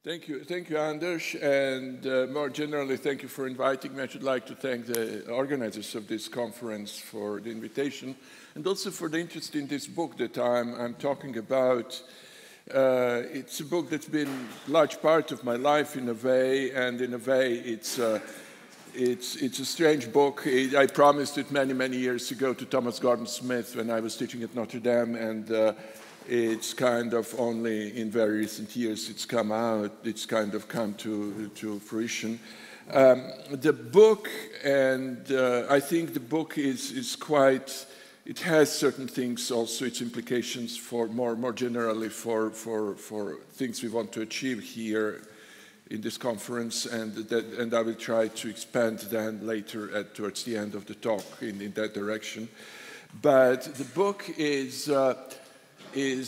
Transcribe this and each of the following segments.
Thank you, Anders, and more generally, thank you for inviting me. I should like to thank the organizers of this conference for the invitation, and also for the interest in this book that I'm talking about. It's a book that's been a large part of my life in a way, and in a way, it's a strange book. I promised it many years ago to Thomas Gordon Smith when I was teaching at Notre Dame, and it's kind of only in very recent years it's come out, it's kind of come to fruition. The book, and I think the book is quite, it has certain things also, its implications for more generally for things we want to achieve here in this conference, and I will try to expand then later towards the end of the talk in that direction. But the book is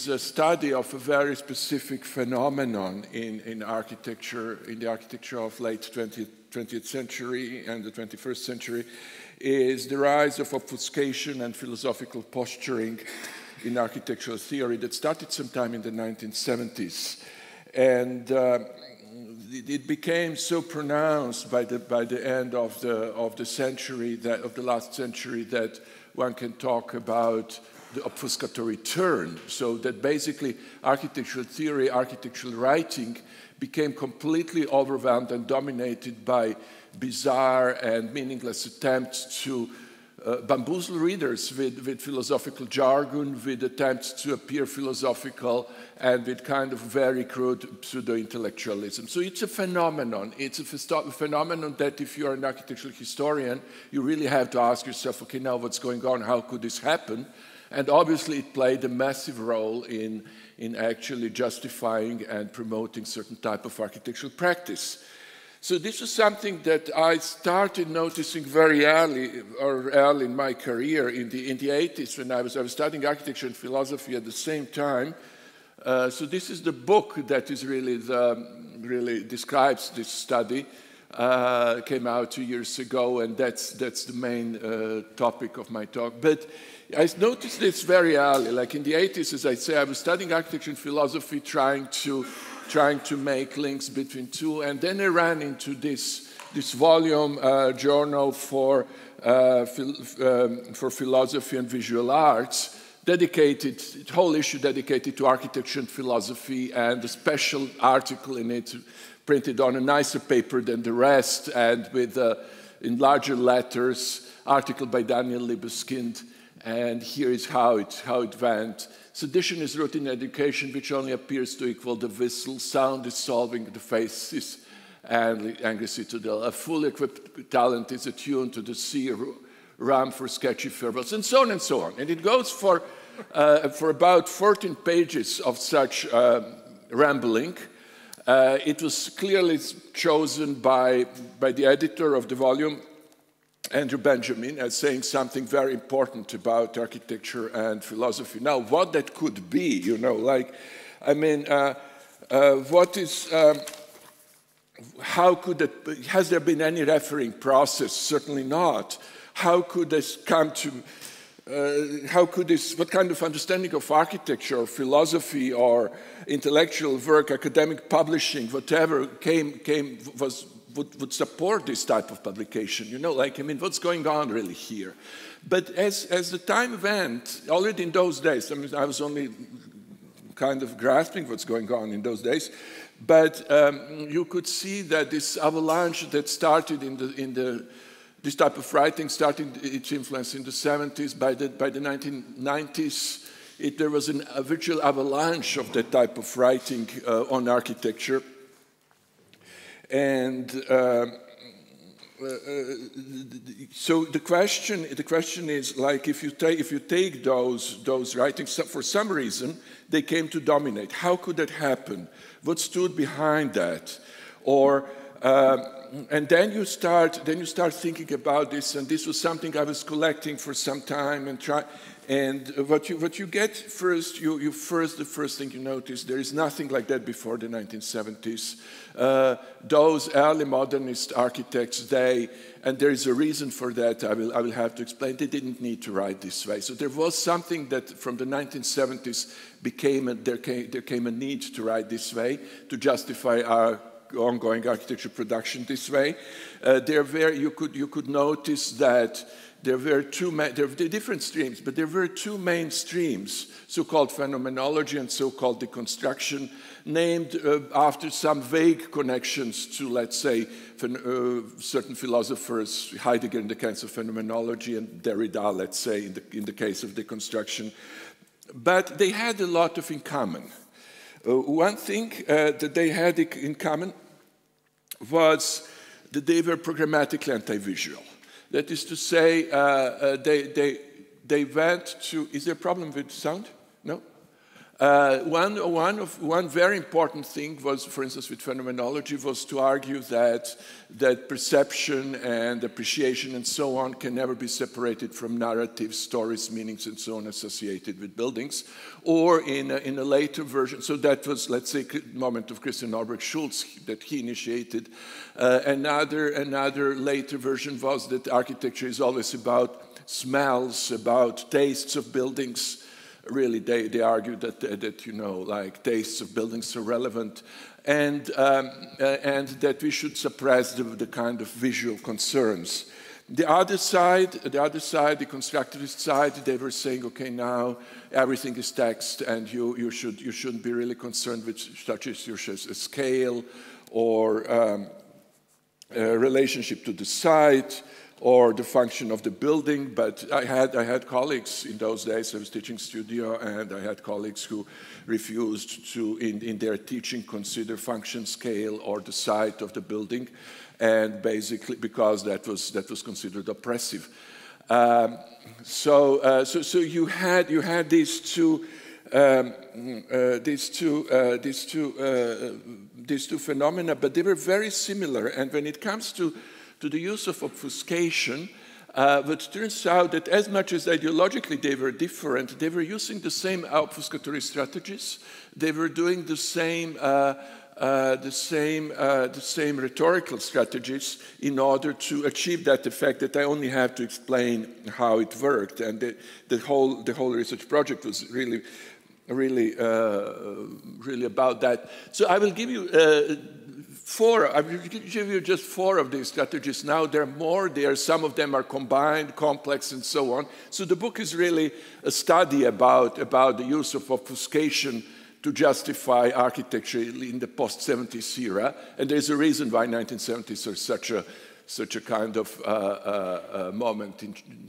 a study of a very specific phenomenon in architecture, in the architecture of late 20th century and the 21st century, is the rise of obfuscation and philosophical posturing in architectural theory that started sometime in the 1970s. And it became so pronounced by the end of the century, of the last century, that one can talk about the obfuscatory turn, so that basically architectural theory, architectural writing became completely overwhelmed and dominated by bizarre and meaningless attempts to bamboozle readers with philosophical jargon, with attempts to appear philosophical, and with kind of very crude pseudo-intellectualism. So it's a phenomenon. It's a phenomenon that if you're an architectural historian, you really have to ask yourself, okay, now what's going on? How could this happen? And obviously it played a massive role in actually justifying and promoting certain type of architectural practice. So this was something that I started noticing very early in my career in the 80s when I was studying architecture and philosophy at the same time. So this is the book that is really describes this study. Came out 2 years ago, and that's the main topic of my talk. But I noticed this very early, like in the 80s, as I say, I was studying architecture and philosophy, trying to make links between two, and then I ran into this volume journal for philosophy and visual arts, dedicated, whole issue dedicated to architecture and philosophy, and a special article in it printed on a nicer paper than the rest, and with in larger letters, article by Daniel Libeskind. And here is how it went. Sedition is root in education, which only appears to equal the whistle. Sound is solving the faces and angry citadel. A fully equipped talent is attuned to the sea, ram for sketchy farewells, and so on and so on. And it goes for about 14 pages of such rambling. It was clearly chosen by the editor of the volume, Andrew Benjamin, as saying something very important about architecture and philosophy. Now, what that could be, you know, like, I mean, how could it, has there been any referring process? Certainly not. How could this come to, what kind of understanding of architecture or philosophy or intellectual work, academic publishing, whatever would support this type of publication, you know, like, I mean, what's going on really here? But as the time went, already in those days, I mean, I was only kind of grasping what's going on in those days, but you could see that this avalanche that started this type of writing started its influence in the 70s. By the 1990s, there was a virtual avalanche of that type of writing on architecture. And so the question is, like, if you take those writings, for some reason they came to dominate. How could that happen? What stood behind that? Or and then you start thinking about this, and this was something I was collecting for some time and And what you get first, the first thing you notice, there is nothing like that before the 1970s. Those early modernist architects, and there is a reason for that, I will have to explain, they didn't need to write this way. So there was something that from the 1970s there came a need to write this way, to justify our ongoing architecture production this way. You could notice that there were different streams, but there were two main streams, so-called phenomenology and so-called deconstruction, named after some vague connections to, let's say, certain philosophers, Heidegger in the case of phenomenology and Derrida, let's say, in the case of deconstruction. But they had a lot in common. One thing that they had in common was that they were programmatically anti-visual. That is to say, they went to, is there a problem with sound? No? One very important thing was, for instance, with phenomenology, was to argue that perception and appreciation and so on can never be separated from narratives, stories, meanings, and so on associated with buildings. Or in a later version, so that was, let's say, the moment of Christian Norberg Schulz that he initiated. Another later version was that architecture is always about smells, about tastes of buildings. Really, they argued that you know, like tastes of buildings are relevant, and that we should suppress the kind of visual concerns. The other side, the constructivist side, they were saying, okay, now everything is text, and you shouldn't be really concerned with such issues as a scale or a relationship to the site, or the function of the building. But I had colleagues in those days. I was teaching studio, and I had colleagues who refused to, in their teaching, consider function, scale, or the site of the building, and basically because that was considered oppressive. So you had these two phenomena, but they were very similar. And when it comes to the use of obfuscation, but turns out that as much as ideologically they were different, they were using the same obfuscatory strategies. They were doing the same rhetorical strategies in order to achieve that effect. That I only have to explain how it worked, and the whole research project was really about that. So I will give you. I will give you just 4 of these strategies now. There are more. Some of them are combined, complex, and so on. So the book is really a study about the use of obfuscation to justify architecture in the post-70s era. And there's a reason why 1970s are such a kind of moment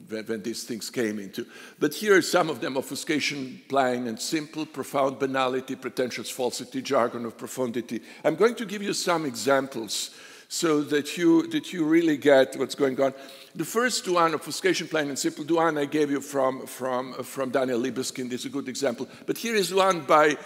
when these things came into. But here are some of them: obfuscation, plain and simple, profound banality, pretentious falsity, jargon of profundity. I'm going to give you some examples so that you really get what's going on. The first one, obfuscation, plain and simple, the one I gave you from Daniel Libeskind is a good example. But here is one by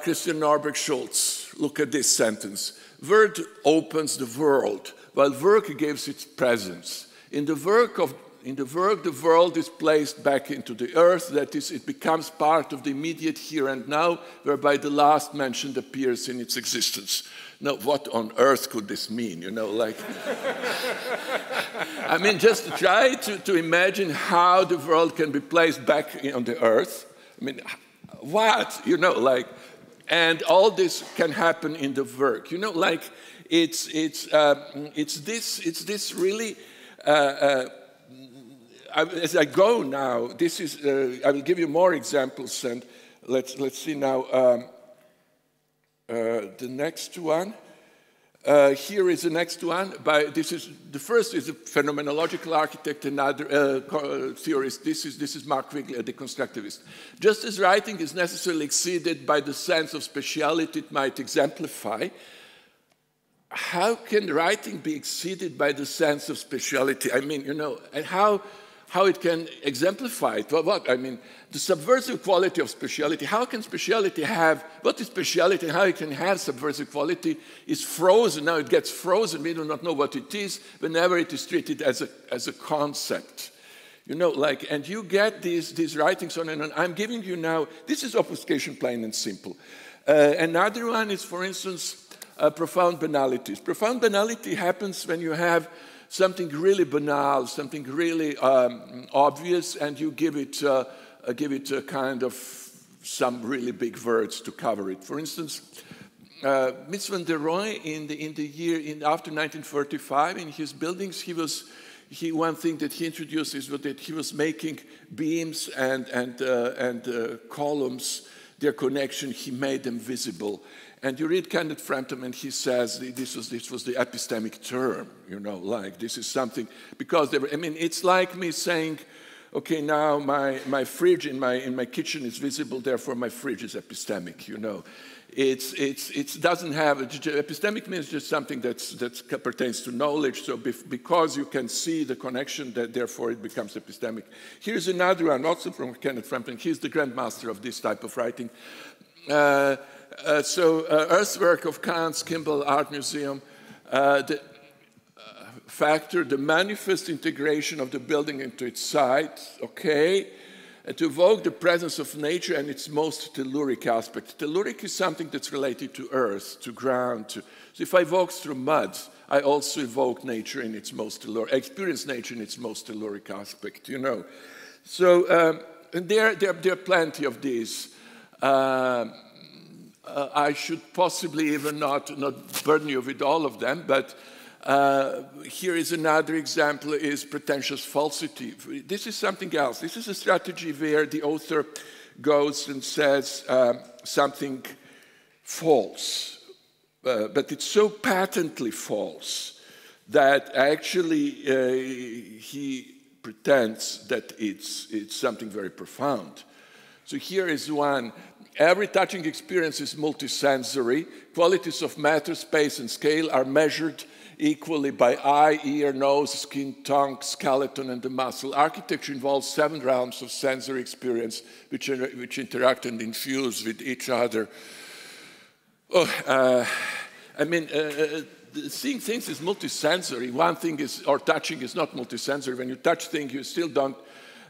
Christian Norberg Schulz. Look at this sentence: word opens the world, while work gives its presence. In the work, the world is placed back into the earth. That is, it becomes part of the immediate here and now, whereby the last mentioned appears in its existence. Now, what on earth could this mean? You know, like, I mean, just try to imagine how the world can be placed back on the earth. I mean, what? You know, like, and all this can happen in the work. You know, like, it's this really. As I go now, this is. I will give you more examples, and let's see now. The next one. Here is the next one. The first is a phenomenological architect, another theorist. This is Mark Quigley, a deconstructivist. Just as writing is necessarily exceeded by the sense of speciality it might exemplify, how can writing be exceeded by the sense of speciality? I mean, you know, and how it can exemplify it. Well, what? I mean, the subversive quality of speciality. How can speciality have, what is speciality and how it can have subversive quality is frozen. Now it gets frozen. We do not know what it is whenever it is treated as a concept. You know, like, and you get these writings on and on. I'm giving you now, this is obfuscation, plain and simple. Another one is, for instance, profound banalities. Profound banality happens when you have something really banal, something really obvious, and you give it a kind of some really big words to cover it. For instance, Mies van der Rohe after 1945 in his buildings, one thing that he introduced is that he was making beams and columns, their connection, he made them visible. And you read Kenneth Frampton, and he says this was the epistemic term, you know, like this is something, because I mean, it's like me saying, okay, now my fridge in my kitchen is visible, therefore my fridge is epistemic, you know. It doesn't have, epistemic means just something that pertains to knowledge, so because you can see the connection, that therefore it becomes epistemic. Here's another one, also from Kenneth Frampton. He's the grandmaster of this type of writing. Earthwork of Kant's Kimball Art Museum, the manifest integration of the building into its site, okay, to evoke the presence of nature and its most telluric aspect. Telluric is something that's related to earth, to ground. So if I walk through mud, I also evoke nature in its most telluric, experience nature in its most telluric aspect, you know. So, and there are plenty of these. I should possibly even not burden you with all of them, but here is another example, is pretentious falsity. This is something else. This is a strategy where the author goes and says something false, but it's so patently false that actually he pretends that it's something very profound. So here is one. Every touching experience is multisensory. Qualities of matter, space, and scale are measured equally by eye, ear, nose, skin, tongue, skeleton, and the muscle. Architecture involves 7 realms of sensory experience which interact and infuse with each other. Seeing things is multisensory. One thing is, or touching is not multisensory. When you touch things, you still don't,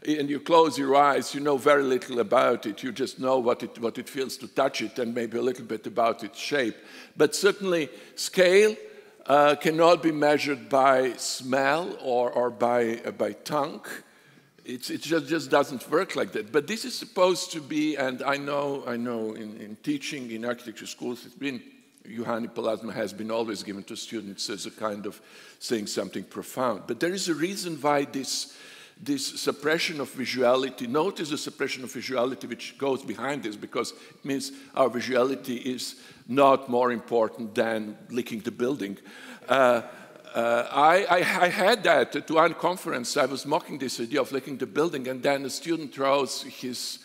and you close your eyes, you know very little about it. You just know what it feels to touch it and maybe a little bit about its shape. But certainly scale cannot be measured by smell or by tongue. It just doesn't work like that. But this is supposed to be, and I know in teaching in architecture schools, it's been, Juhani Palasma has been always given to students as a kind of saying something profound. But there is a reason why this suppression of visuality, notice the suppression of visuality which goes behind this, because it means our visuality is not more important than licking the building. I had that at one conference. I was mocking this idea of licking the building, and then a student rose his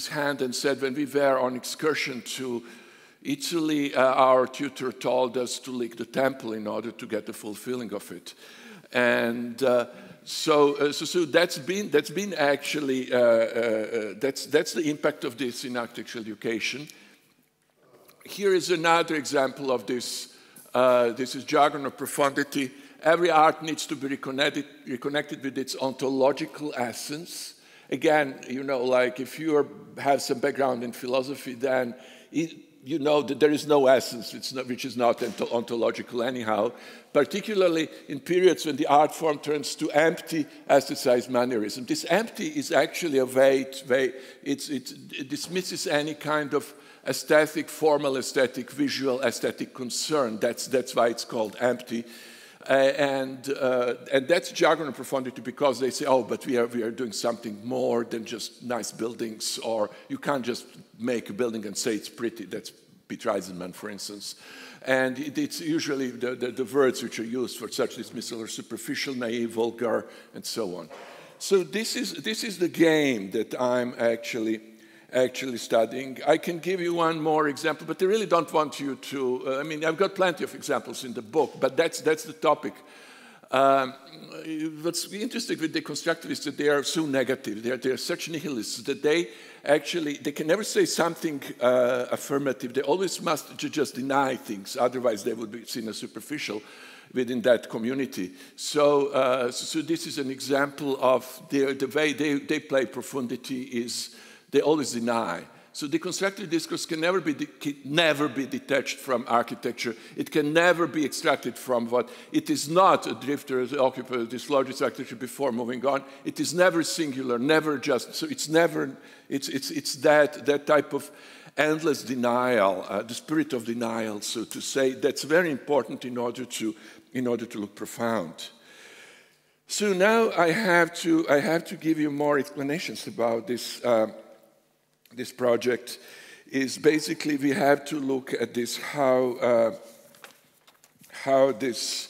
hand and said, when we were on excursion to Italy, our tutor told us to lick the temple in order to get the full feeling of it. And so that's been actually, that's the impact of this in architectural education. Here is another example of this. This is jargon of profundity. Every art needs to be reconnected with its ontological essence. Again, you know, like if you have some background in philosophy, then you know that there is no essence which is not ontological anyhow, particularly in periods when the art form turns to empty, aestheticized mannerism. This empty is actually a way it dismisses any kind of aesthetic, formal aesthetic, visual aesthetic concern. That's why it's called empty. And that's jargon of profundity, because they say, oh, but we are doing something more than just nice buildings, or you can't just make a building and say it's pretty. That's Peter Eisenman, for instance. And it's usually the words which are used for such dismissal are superficial, naive, vulgar, and so on. So this is the game that I'm actually studying. I can give you one more example, but I really don't want you to, I mean, I've got plenty of examples in the book, but that's the topic. What's interesting with deconstructivists is that they are so negative. They're such nihilists that they can never say something affirmative. They always must just deny things. Otherwise, they would be seen as superficial within that community. So, so this is an example of the way they play profundity is they always deny. So deconstructive discourse can never be detached from architecture. It can never be extracted from what it is not a drifter as occupier, this largest architecture before moving on. It is never singular, never just. So it's never. It's that type of endless denial, the spirit of denial, so to say. That's very important in order to look profound. So now I have to give you more explanations about this. This project is basically we have to look at this how these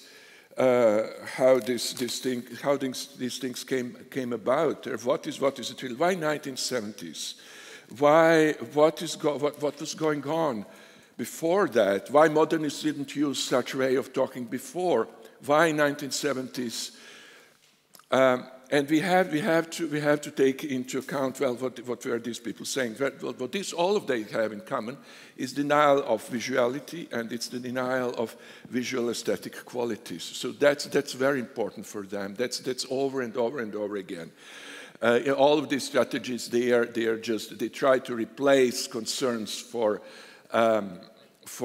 things came about. Or what is it really? Why 1970s? What was going on before that? Why modernists didn't use such a way of talking before? Why 1970s? And we have to take into account, well, what were these people saying? What all of them have in common is denial of visuality, and it's the denial of visual aesthetic qualities. So that's very important for them. That's over and over and over again. All of these strategies, they try to replace concerns for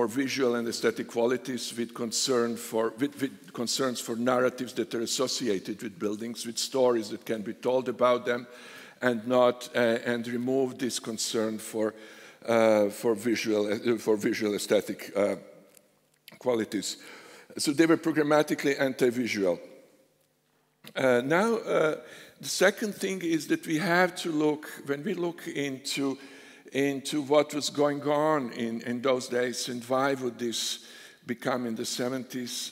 visual and aesthetic qualities with concerns for narratives that are associated with buildings, with stories that can be told about them, and remove this concern for visual aesthetic qualities. So they were programmatically anti-visual. Now, the second thing is that we have to look, when we look into what was going on in those days and why would this become in the 70s.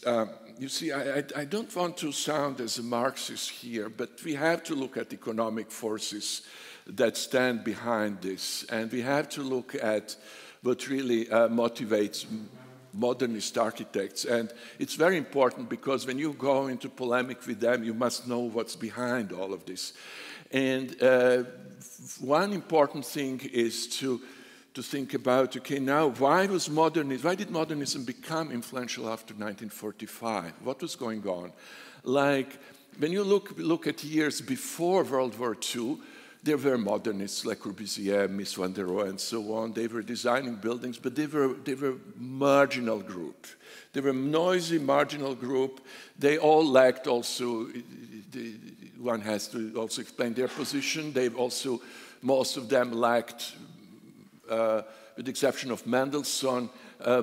You see, I don't want to sound as a Marxist here, but we have to look at economic forces that stand behind this, and we have to look at what really motivates modernist architects. And it's very important because when you go into polemic with them, you must know what's behind all of this. And one important thing is to think about, okay, now why did modernism become influential after 1945? What was going on? Like, when you look at years before World War II, there were modernists like Corbusier, Mies van der Rohe, and so on. They were designing buildings, but they were marginal group. They were a noisy, marginal group. They all lacked also, one has to also explain their position. They've also, most of them lacked, with the exception of Mendelssohn,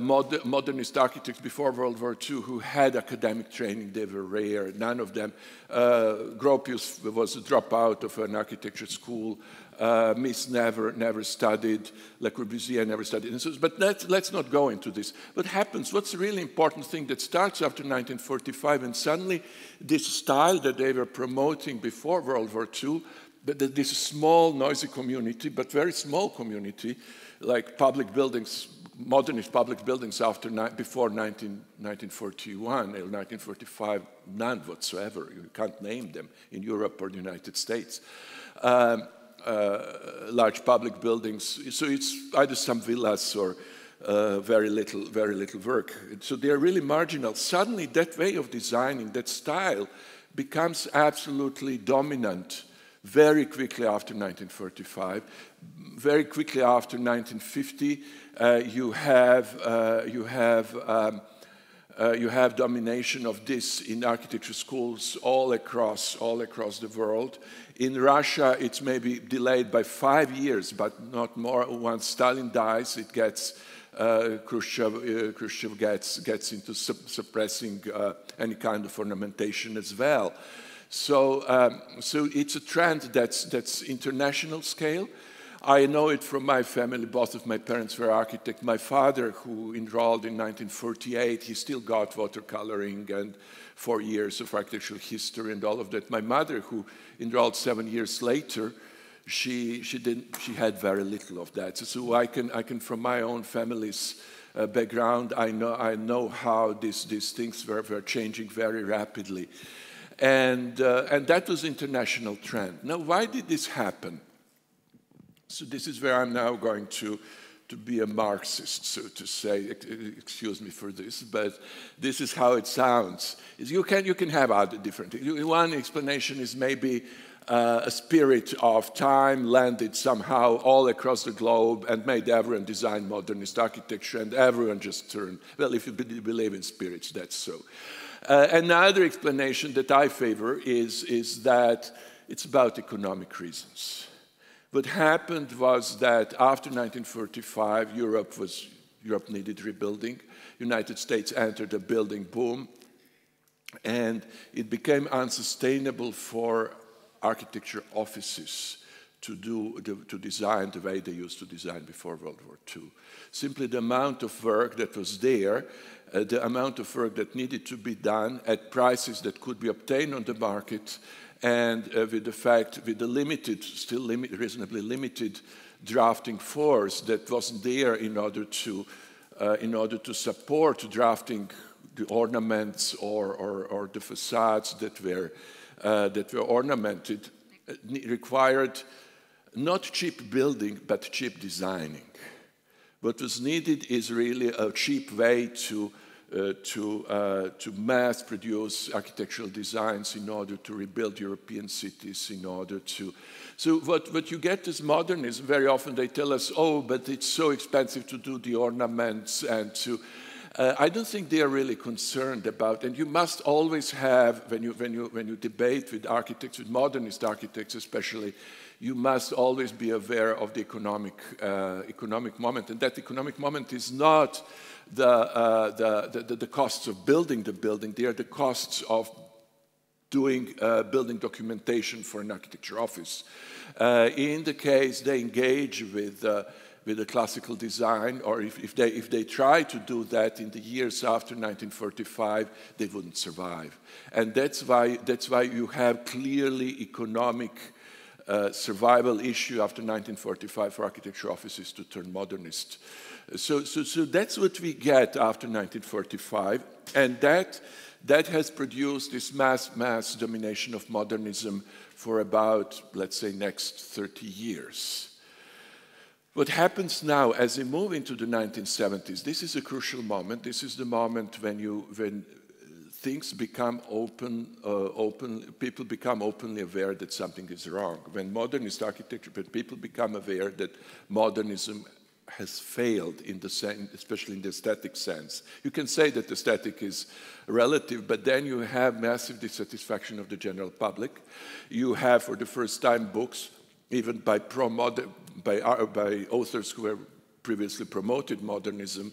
modernist architects before World War II who had academic training. They were rare. None of them. Gropius was a dropout of an architecture school. Mies never studied. Le Corbusier never studied. And so, but let's not go into this. What happens? What's the really important thing that starts after 1945, and suddenly this style that they were promoting before World War II, this small, noisy community, but very small community, like public buildings, modernist public buildings before 1941 or 1945, none whatsoever. You can't name them in Europe or the United States. Large public buildings, so it's either some villas or very little work. So they're really marginal. Suddenly that way of designing, that style, becomes absolutely dominant very quickly after 1945. Very quickly after 1950, you have domination of this in architecture schools all across the world. In Russia, it's maybe delayed by 5 years, but not more. Once Stalin dies, it gets Khrushchev gets into suppressing any kind of ornamentation as well. So it's a trend that's international scale. I know it from my family. Both of my parents were architects. My father, who enrolled in 1948, he still got watercoloring and 4 years of architectural history and all of that. My mother, who enrolled 7 years later, she had very little of that. So I can from my own family's background, I know how these things were changing very rapidly. And that was international trend. Now, why did this happen? So this is where I'm now going to be a Marxist, so to say. Excuse me for this, but this is how it sounds. You can have other different things. One explanation is maybe a spirit of time landed somehow all across the globe and made everyone design modernist architecture, and everyone just turned, well, if you believe in spirits, that's so. Another explanation that I favor is that it's about economic reasons. What happened was that after 1945, Europe needed rebuilding. United States entered a building boom, and it became unsustainable for architecture offices to design the way they used to design before World War II. Simply the amount of work that was there, the amount of work that needed to be done at prices that could be obtained on the market, and with the reasonably limited drafting force that wasn't there in order to support drafting the ornaments or the facades that were ornamented, required not cheap building but cheap designing. What was needed is really a cheap way to mass produce architectural designs in order to rebuild European cities, in order to... So what you get is modernism. Very often they tell us, oh, but it's so expensive to do the ornaments and to... I don't think they are really concerned about, and you must always have, when you debate with architects, with modernist architects especially, you must always be aware of the economic moment, and that economic moment is not the costs of building the building, they are the costs of doing building documentation for an architecture office. In the case they engage with the classical design, or if they try to do that in the years after 1945, they wouldn't survive. And that's why you have clearly economic survival issue after 1945 for architecture offices to turn modernist. So that's what we get after 1945, and that has produced this mass domination of modernism for about, let's say, next 30 years. What happens now as we move into the 1970s, this is a crucial moment. This is the moment when things become people become openly aware that something is wrong. When modernist architecture, when people become aware that modernism has failed, especially in the aesthetic sense. You can say that the aesthetic is relative, but then you have massive dissatisfaction of the general public. You have, for the first time, books, even by authors who have previously promoted modernism,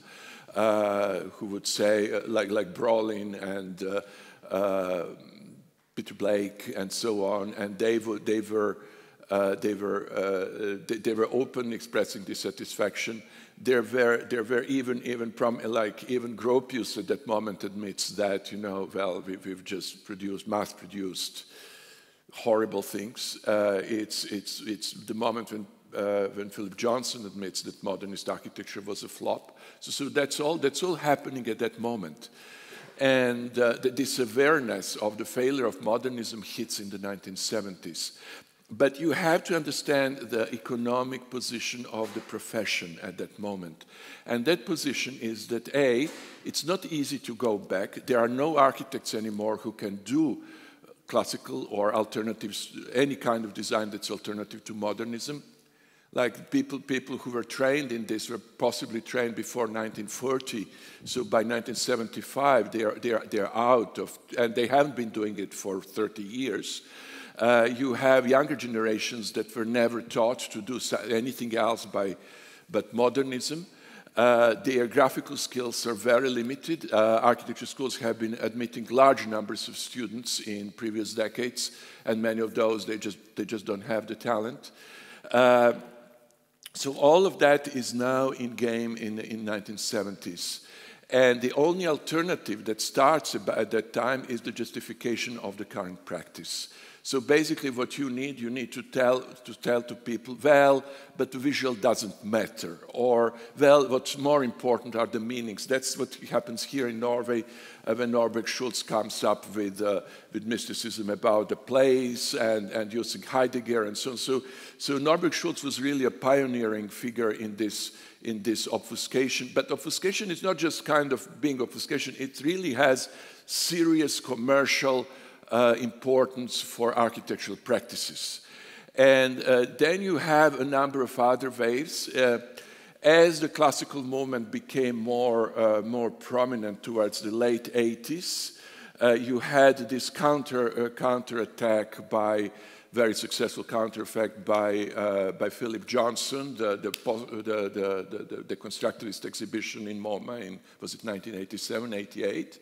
who would say, like Brolin and Peter Blake and so on, and they were open expressing dissatisfaction. There were even Gropius at that moment admits that, well, we've just mass-produced horrible things. It's the moment when Philip Johnson admits that modernist architecture was a flop. So that's all happening at that moment. And this awareness of the failure of modernism hits in the 1970s. But you have to understand the economic position of the profession at that moment. And that position is that, A, it's not easy to go back. There are no architects anymore who can do classical or alternatives, any kind of design that's alternative to modernism. Like people who were trained in this were possibly trained before 1940. So by 1975, they're out of, and they haven't been doing it for 30 years. You have younger generations that were never taught to do anything else but modernism. Their graphical skills are very limited. Architecture schools have been admitting large numbers of students in previous decades, and many of those, they just don't have the talent. So all of that is now in game in 1970s. And the only alternative that starts at that time is the justification of the current practice. So basically what you need to tell to people, well, but the visual doesn't matter, or, well, what's more important are the meanings. That's what happens here in Norway when Norbert Schultz comes up with mysticism about the place and using Heidegger and so on. So Norbert Schultz was really a pioneering figure in this obfuscation. But obfuscation is not just kind of being obfuscation, it really has serious commercial importance for architectural practices. And then you have a number of other waves. As the classical movement became more prominent towards the late 80s, you had this counterattack by very successful counterattack by Philip Johnson, the constructivist exhibition in MoMA in, was it 1987, 88?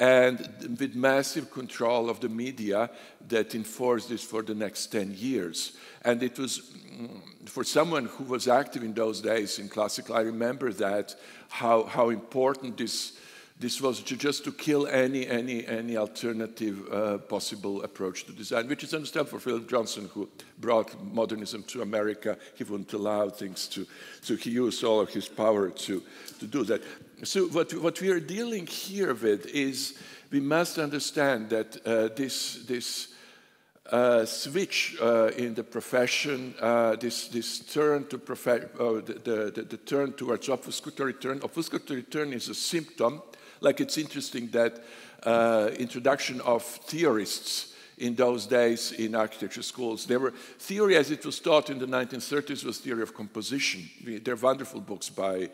And with massive control of the media that enforced this for the next 10 years. And it was, for someone who was active in those days in classical, I remember that, how important this was just to kill any alternative possible approach to design, which is understandable for Philip Johnson, who brought modernism to America. He wouldn't allow things to, so he used all of his power to do that. So what we are dealing here with is, we must understand that this switch in the profession, this turn to the turn towards obfuscatory turn. Obfuscatory turn is a symptom. Like, it's interesting that introduction of theorists in those days in architecture schools. There were theory as it was taught in the 1930s was theory of composition. There are wonderful books by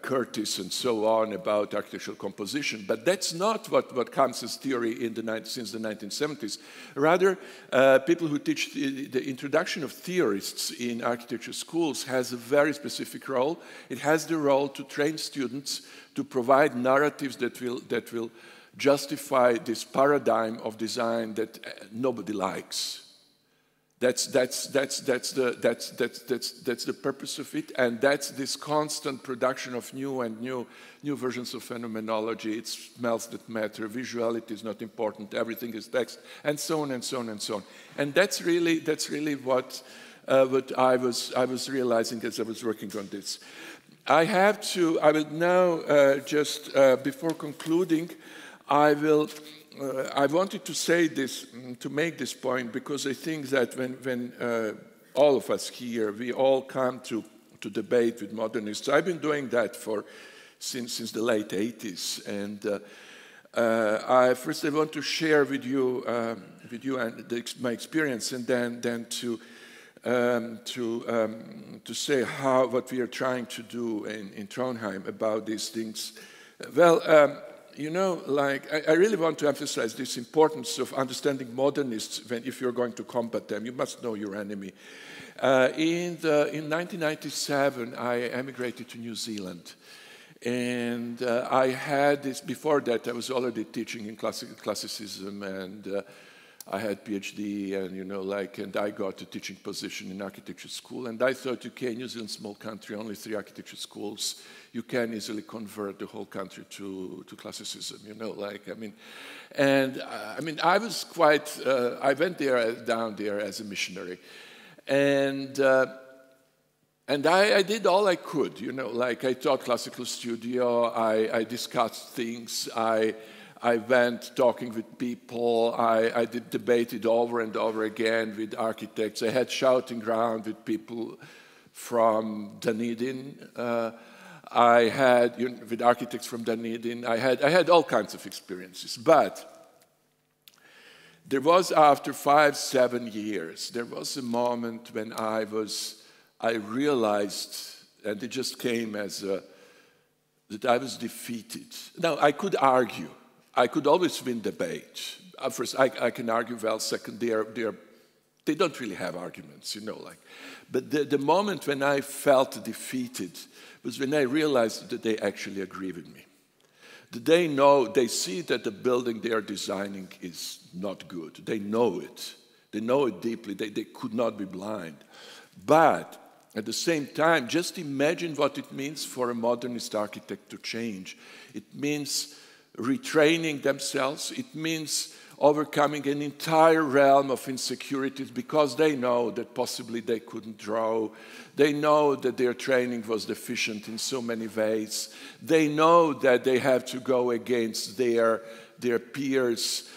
Curtis and so on about architectural composition, but that's not what comes as theory since the 1970s. Rather, people who teach the introduction of theorists in architecture schools has a very specific role. It has the role to train students to provide narratives that will justify this paradigm of design that nobody likes. That's the purpose of it, and that's this constant production of new versions of phenomenology. It smells that matter, visuality is not important, everything is text, and so on and so on and so on. And that's really what I was realizing as I was working on this. I will now just before concluding, I wanted to say this, to make this point, because I think that when all of us here, we all come to debate with modernists. I've been doing that since the late 80s, and first I want to share with you my experience, and then to say what we are trying to do in Trondheim about these things. Well. You know, like, I really want to emphasize this importance of understanding modernists if you're going to combat them. You must know your enemy. In 1997, I emigrated to New Zealand. And I had this, before that, I was already teaching in classicism, and I had PhD, and and I got a teaching position in architecture school. And I thought, okay, New Zealand, small country, only 3 architecture schools. You can easily convert the whole country to classicism, I was quite, I went down there as a missionary. And I did all I could, I taught classical studio, I discussed things, I went talking with people, I debated over and over again with architects. I had shouting ground with people from Dunedin. I had, with architects from Dunedin, I had all kinds of experiences. But there was, after 5-7 years, there was a moment when I realized, and it just came as that I was defeated. Now, I could argue. I could always win debate. First, I can argue well. Second, they don't really have arguments, But the moment when I felt defeated was when I realized that they actually agree with me. That they see that the building they are designing is not good. They know it. They know it deeply. They could not be blind. But at the same time, just imagine what it means for a modernist architect to change. It means retraining themselves. It means overcoming an entire realm of insecurities because they know that possibly they couldn't draw. They know that their training was deficient in so many ways. They know that they have to go against their peers.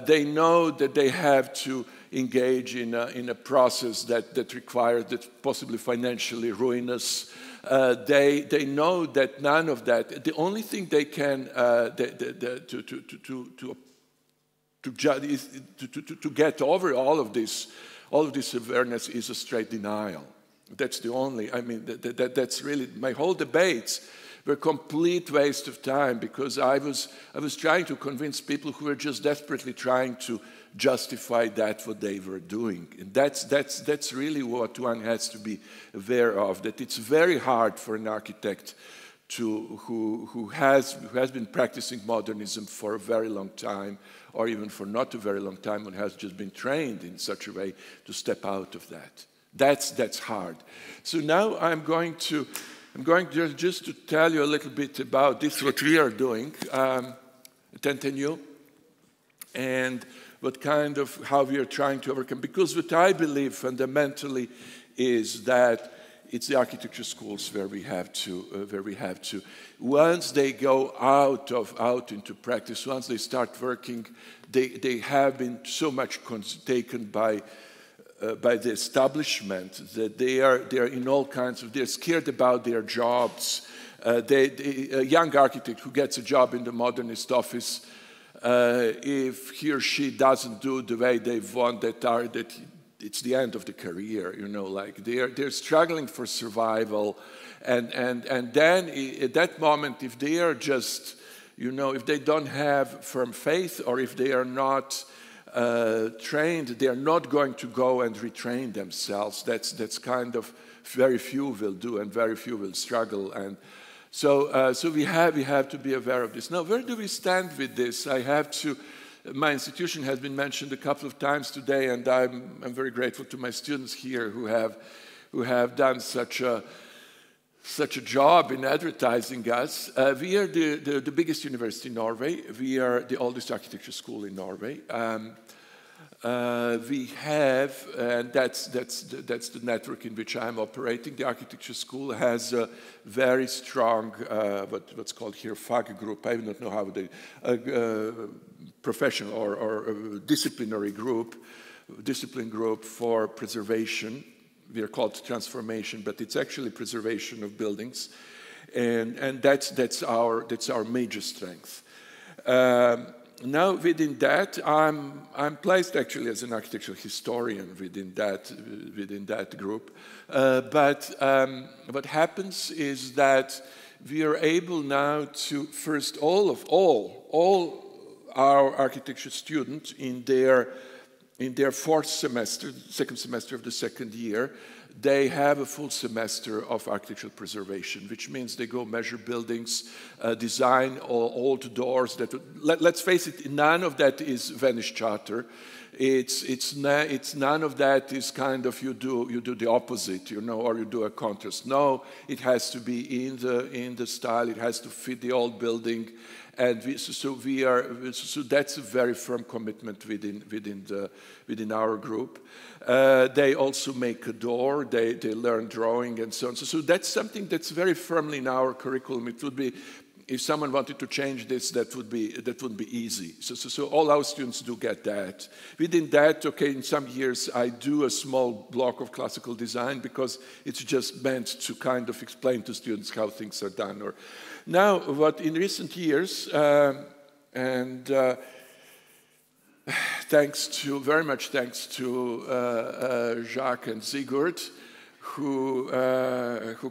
They know that they have to engage in a process that requires, that's possibly financially ruinous. They know that none of that, the only thing they can to get over all of this awareness is a straight denial. That's the only, I mean, that's really, my whole debates were a complete waste of time because I was trying to convince people who were just desperately trying to justify what they were doing. And that's really what one has to be aware of, that it's very hard for an architect who has been practicing modernism for a very long time, or even for not a very long time, and has just been trained in such a way to step out of that. That's hard. So now I'm going just to tell you a little bit about this, what we are doing at NTNU, and how we are trying to overcome. Because what I believe fundamentally is that it's the architecture schools where we have to, once they go out into practice, once they start working, they have been so much taken by the establishment that they are in all kinds of, they're scared about their jobs. A young architect who gets a job in the modernist office, if he or she doesn't do the way they want, that it's the end of the career, you know, like they're struggling for survival. And then at that moment, if they are just, you know, if they don't have firm faith, or if they are not trained, they are not going to go and retrain themselves. That's kind of very few will do, and very few will struggle. And so we have to be aware of this. Now, where do we stand with this? My institution has been mentioned a couple of times today, and I'm very grateful to my students here who have done such a job in advertising us. We are the biggest university in Norway. We are the oldest architecture school in Norway. We have, and that's the network in which I'm operating. The architecture school has a very strong, what's called here fag group. I don't know how they, professional or discipline group for preservation. We are called transformation, but it's actually preservation of buildings, and that's our major strength. Now, within that, I'm placed actually as an architectural historian within that group. But what happens is that we are able now to first all our architecture students in their fourth semester, second semester of the second year, they have a full semester of architectural preservation, which means they go measure buildings, design old doors. Let's face it, none of that is Venice Charter. It's none of that is kind of you do the opposite, you know, or you do a contrast. No, it has to be in the style. It has to fit the old building. And so that's a very firm commitment within our group. They also make a door. They learn drawing and so on. So that's something that's very firmly in our curriculum. It would be, if someone wanted to change this, that would be easy. So all our students do get that. Within that, okay, in some years I do a small block of classical design because it's just meant to kind of explain to students how things are done. Or now, what in recent years, very much thanks to Jacques and Sigurd, who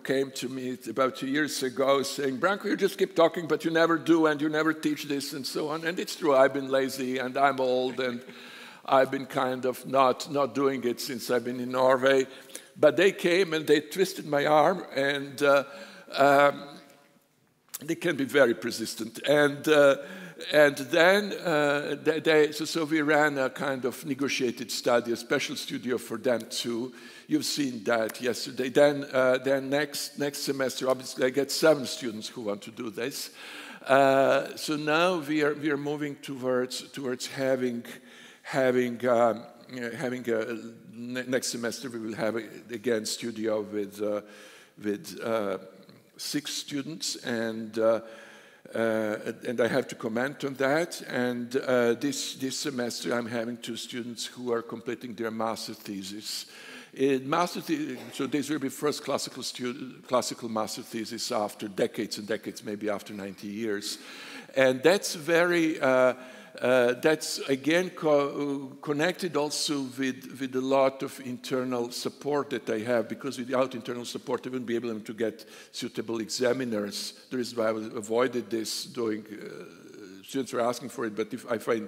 came to me about 2 years ago saying, Branko, you just keep talking, but you never do, and you never teach this, and so on. And it's true, I've been lazy, and I'm old, and I've been kind of not doing it since I've been in Norway. But they came, and they twisted my arm, and they can be very persistent. And then so we ran a kind of negotiated study, a special studio for them too. You've seen that yesterday. Then next semester, obviously, I get 7 students who want to do this. So now we are moving towards having next semester we will have again studio with 6 students, and I have to comment on that. And this semester I'm having 2 students who are completing their master thesis. So this will be first classical master thesis after decades and decades, maybe after 90 years. And that's very, that's again connected also with a lot of internal support that I have, because without internal support I wouldn't be able to get suitable examiners. The reason why I avoided this doing, students were asking for it, but if I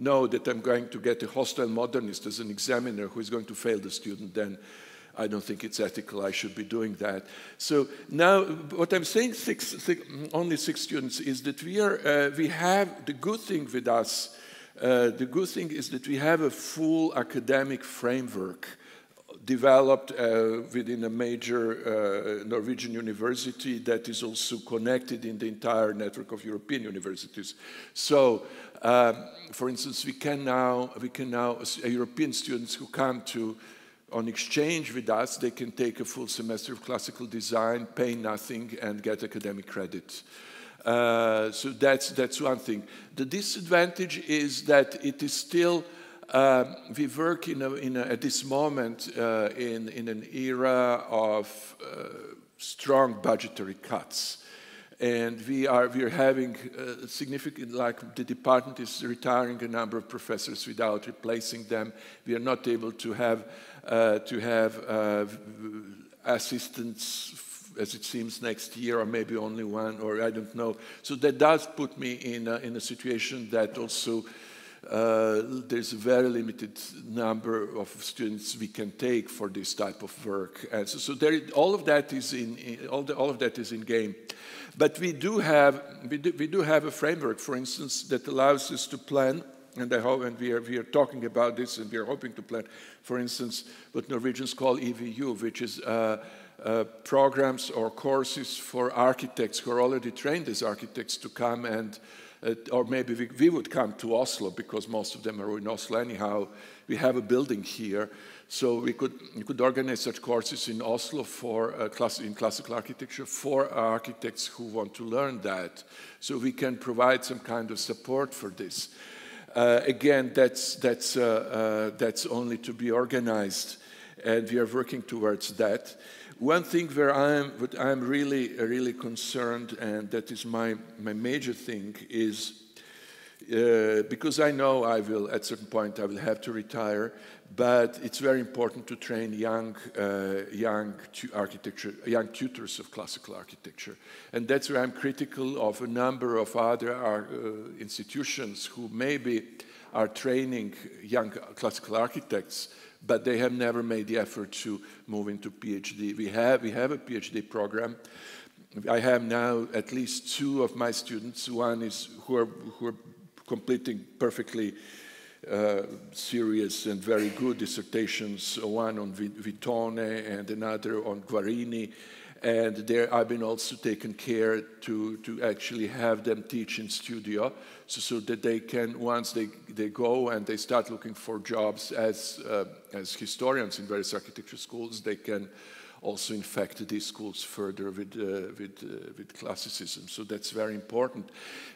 know that I'm going to get a hostile modernist as an examiner who is going to fail the student, then I don't think it's ethical. I should be doing that. So now what I'm saying, only 6 students, is that we have the good thing with us. The good thing is that we have a full academic framework developed within a major Norwegian university that is also connected in the entire network of European universities. So, for instance, we can now, European students who come on exchange with us, they can take a full semester of classical design, pay nothing, and get academic credit. So that's one thing. The disadvantage is that it is still, we work at this moment in an era of strong budgetary cuts. And we are having significant, like the department is retiring a number of professors without replacing them. We are not able to have assistants, as it seems, next year, or maybe only one, or I don't know. So that does put me in a situation that also there's a very limited number of students we can take for this type of work. And so all of that is in game. But we do have a framework, for instance, that allows us to plan, and I hope, and we are talking about this, and we are hoping to plan, for instance, what Norwegians call EVU, which is programs or courses for architects who are already trained as architects to come and, or maybe we would come to Oslo, because most of them are in Oslo anyhow. We have a building here. So we could organize such courses in Oslo for in classical architecture for architects who want to learn that. So we can provide some kind of support for this. Again, that's only to be organized, and we are working towards that. One thing where I'm really concerned, and that is my major thing, is because I know I will, at a certain point, I will have to retire, but it's very important to train young tutors of classical architecture. And that's where I'm critical of a number of other institutions who maybe are training young classical architects, but they have never made the effort to move into PhD. We have a PhD program. I have now at least 2 of my students. One is who are completing perfectly serious and very good dissertations, one on Vitone and another on Guarini. And there I've been also taken care to actually have them teach in studio, so that they can, once they go and they start looking for jobs as historians in various architecture schools, they can also infect these schools further with classicism. So that's very important.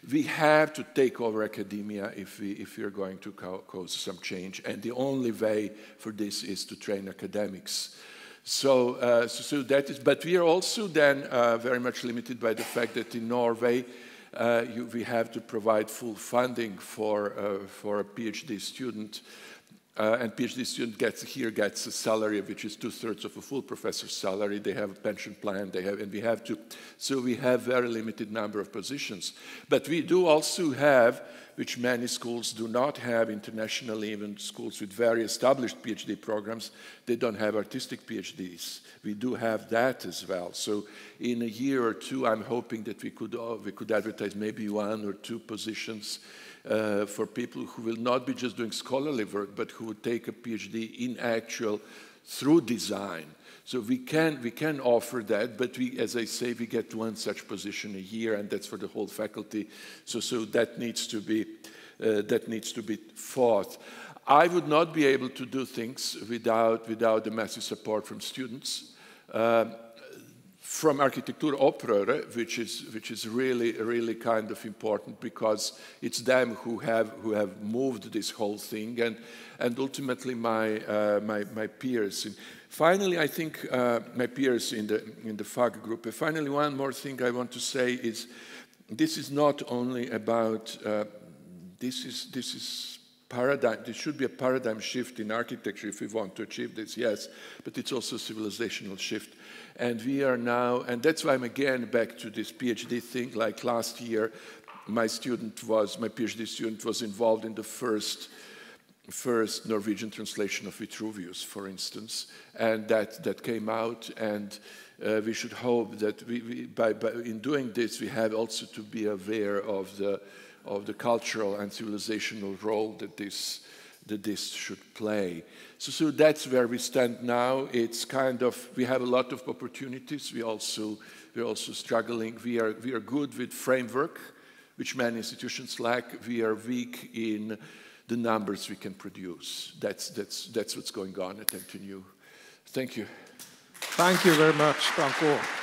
We have to take over academia if we are going to cause some change, and the only way for this is to train academics. So, so that is, but we are also then very much limited by the fact that in Norway we have to provide full funding for a PhD student. And PhD student gets a salary which is 2/3 of a full professor's salary. They have a pension plan. And we have to. So we have very limited number of positions. But we do also have, which many schools do not have internationally, even schools with very established PhD programs, they don't have artistic PhDs. We do have that as well. So in a year or 2, I'm hoping that we could advertise maybe 1 or 2 positions for people who will not be just doing scholarly work, but who would take a PhD in actual, through design. So we can offer that, but we, as I say, we get one such position a year, and that's for the whole faculty. So that needs to be fought. I would not be able to do things without the massive support from students. From Architektur Oppröre, which is really kind of important, because it's them who have moved this whole thing, and ultimately my peers. And finally, I think my peers in the FAG group. And finally, one more thing I want to say is, this is not only about this is paradigm. There should be a paradigm shift in architecture if we want to achieve this, yes, but it's also a civilizational shift. And we are now, and that's why I'm again back to this PhD thing. Like last year, my PhD student was involved in the first Norwegian translation of Vitruvius, for instance, and that came out, and we should hope that in doing this, we have also to be aware of the cultural and civilizational role that this should play. So that's where we stand now. It's kind of, we have a lot of opportunities. We're also struggling. We are good with framework, which many institutions lack. We are weak in the numbers we can produce. That's what's going on at NTNU. Thank you. Thank you very much, Branko.